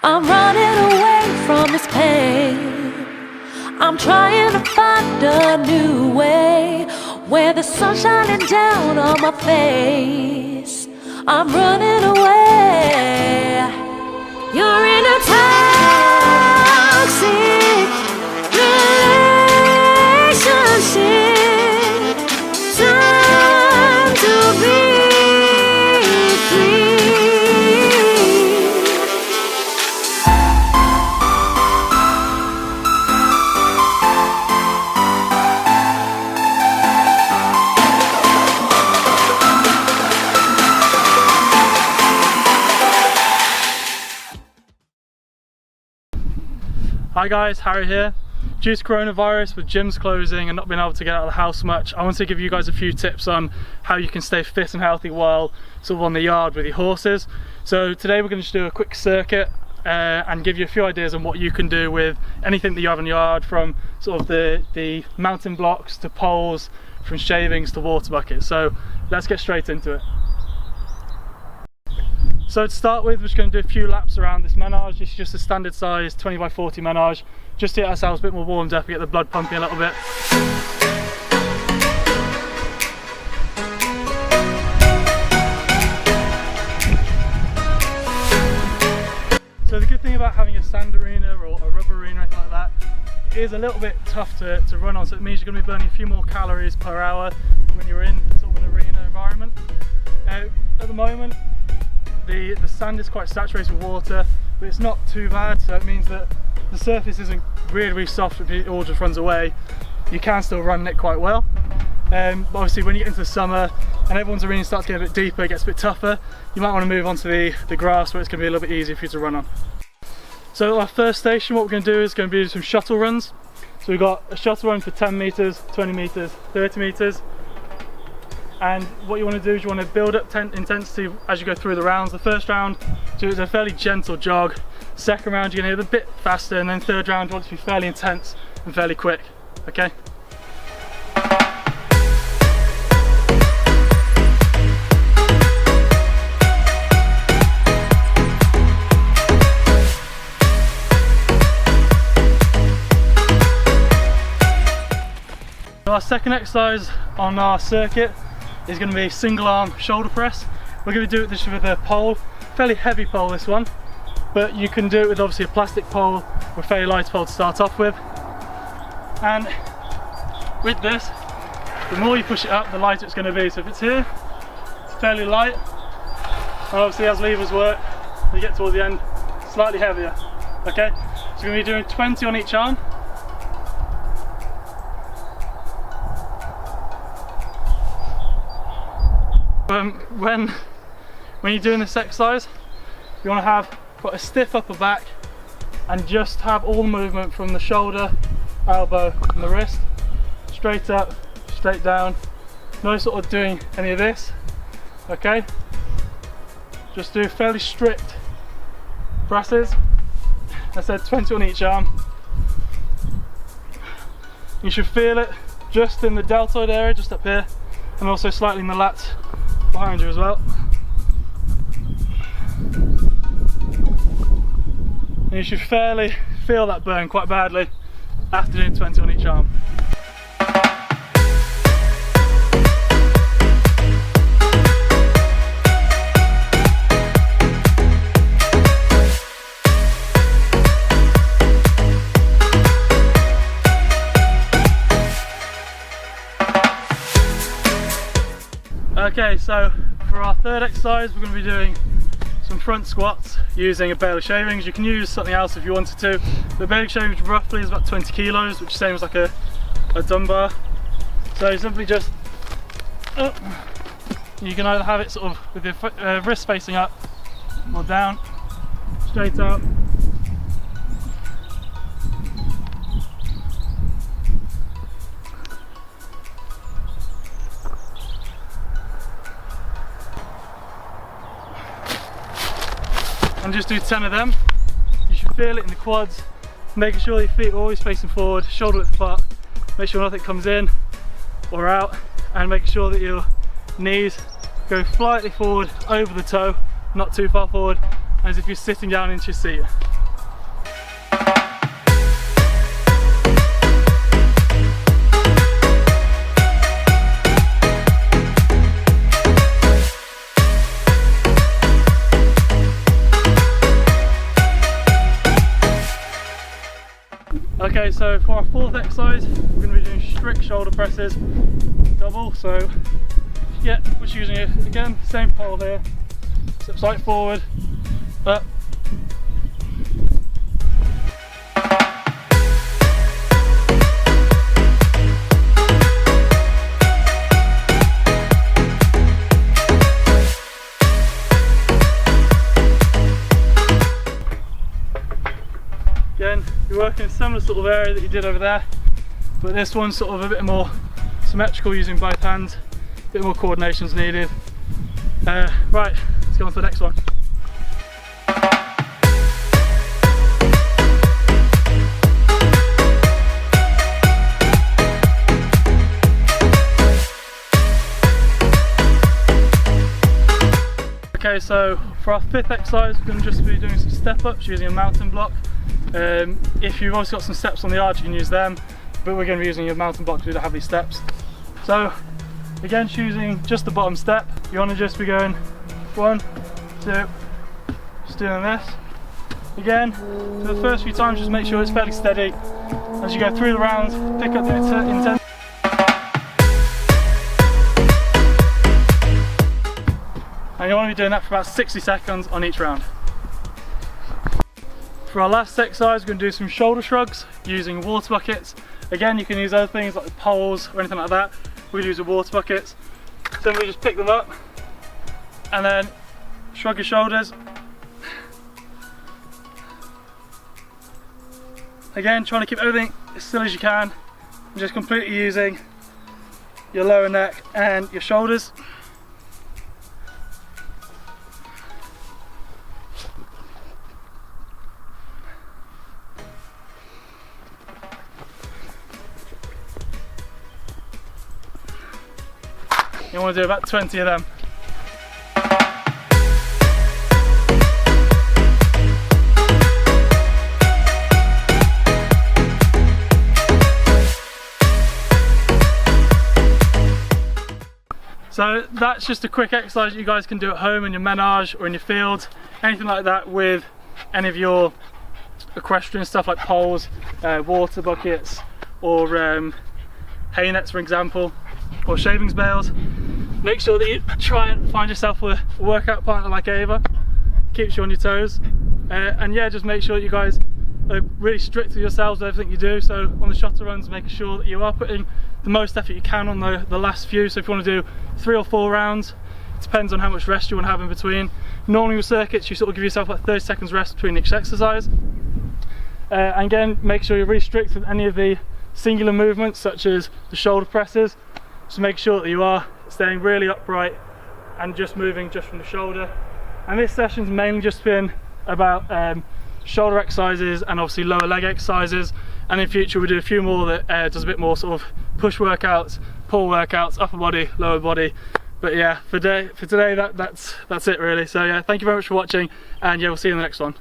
I'm running away from this pain. I'm trying to find a new way where the sun's shining down on my face. I'm running away. You're in a toxic relationship. Time to be free. Hi guys, Harry here. Due to coronavirus, with gyms closing and not being able to get out of the house much, I want to give you guys a few tips on how you can stay fit and healthy while sort of on the yard with your horses. So today we're going to just do a quick circuit and give you a few ideas on what you can do with anything that you have in the yard, from sort of the mountain blocks to poles, from shavings to water buckets. So let's get straight into it. So to start with, we're just going to do a few laps around this menage. This is just a standard size 20 by 40 menage, just to get ourselves a bit more warmed up and get the blood pumping a little bit. So the good thing about having a sand arena or a rubber arena or anything like that, it is a little bit tough to run on, so it means you're going to be burning a few more calories per hour when you're in sort of an arena environment. At the moment, the sand is quite saturated with water, but it's not too bad, so it means that the surface isn't really soft if it all just runs away. You can still run it quite well. But obviously when you get into the summer and everyone's arena starts getting a bit deeper, it gets a bit tougher, you might want to move on to the grass where it's going to be a little bit easier for you to run on. So our first station, what we're going to do is going to be some shuttle runs. So we've got a shuttle run for 10 metres, 20 metres, 30 metres. And what you want to do is you want to build up intensity as you go through the rounds. The first round, so it's a fairly gentle jog. Second round, you're going to hit a bit faster, and then third round, you want it to be fairly intense and fairly quick. Okay? So our second exercise on our circuit is going to be single arm shoulder press. We're going to do this with a pole, fairly heavy pole this one, but you can do it with obviously a plastic pole or a fairly light pole to start off with. And with this, the more you push it up, the lighter it's going to be. So if it's here, it's fairly light, and obviously as levers work, when you get towards the end, slightly heavier. Okay, so we're going to be doing 20 on each arm. When you're doing this exercise, you want to have quite a stiff upper back and just have all the movement from the shoulder, elbow and the wrist, straight up, straight down. No sort of doing any of this, okay? Just do fairly strict presses. I said 20 on each arm. You should feel it just in the deltoid area, just up here, and also slightly in the lats behind you as well. And you should fairly feel that burn quite badly after doing 20 on each arm. Okay, so for our third exercise, we're going to be doing some front squats using a bale of shavings. You can use something else if you wanted to. The bale of shavings roughly is about 20 kilos, which is the same as like a dumb bar. So simply just you can either have it sort of with your wrist facing up or down, straight out. And just do 10 of them. You should feel it in the quads, making sure your feet are always facing forward, shoulder width apart, make sure nothing comes in or out, and making sure that your knees go slightly forward over the toe, not too far forward, as if you're sitting down into your seat. Okay, so for our fourth exercise, we're going to be doing strict shoulder presses, double. So yeah, we're just using it again, same pole here, step slight forward, up. Again, you're working a similar sort of area that you did over there, but this one's sort of a bit more symmetrical using both hands, a bit more coordination is needed. Right, let's go on to the next one. Okay, so for our fifth exercise, we're going to just be doing some step ups using a mountain block. If you've also got some steps on the arch, you can use them, but we're going to be using a mountain block because we don't have these steps. So again, choosing just the bottom step, you want to just be going 1, 2, just doing this. Again, for the first few times, just make sure it's fairly steady. As you go through the rounds, pick up the intensity. And you want to be doing that for about 60 seconds on each round. For our last exercise, we're going to do some shoulder shrugs using water buckets. Again, you can use other things like poles or anything like that. We'll use the water buckets. Simply just pick them up and then shrug your shoulders. Again, trying to keep everything as still as you can. And just completely using your lower neck and your shoulders. You want to do about 20 of them. So that's just a quick exercise you guys can do at home in your menage or in your field, anything like that with any of your equestrian stuff like poles, water buckets, or hay nets for example, or shavings bales. Make sure that you try and find yourself a workout partner like Ava, keeps you on your toes, and yeah, just make sure that you guys are really strict with yourselves with everything you do. So on the shuttle runs, making sure that you are putting the most effort you can on the last few. So if you want to do 3 or 4 rounds, it depends on how much rest you want to have in between. Normally with circuits, you sort of give yourself like 30 seconds rest between each exercise. And again, make sure you're really strict with any of the singular movements such as the shoulder presses. So make sure that you are staying really upright and just moving just from the shoulder. And this session's mainly just been about shoulder exercises and obviously lower leg exercises. And in future we'll do a few more that does a bit more sort of push workouts, pull workouts, upper body, lower body. But yeah, for today that's it really. So yeah, thank you very much for watching, and yeah, we'll see you in the next one.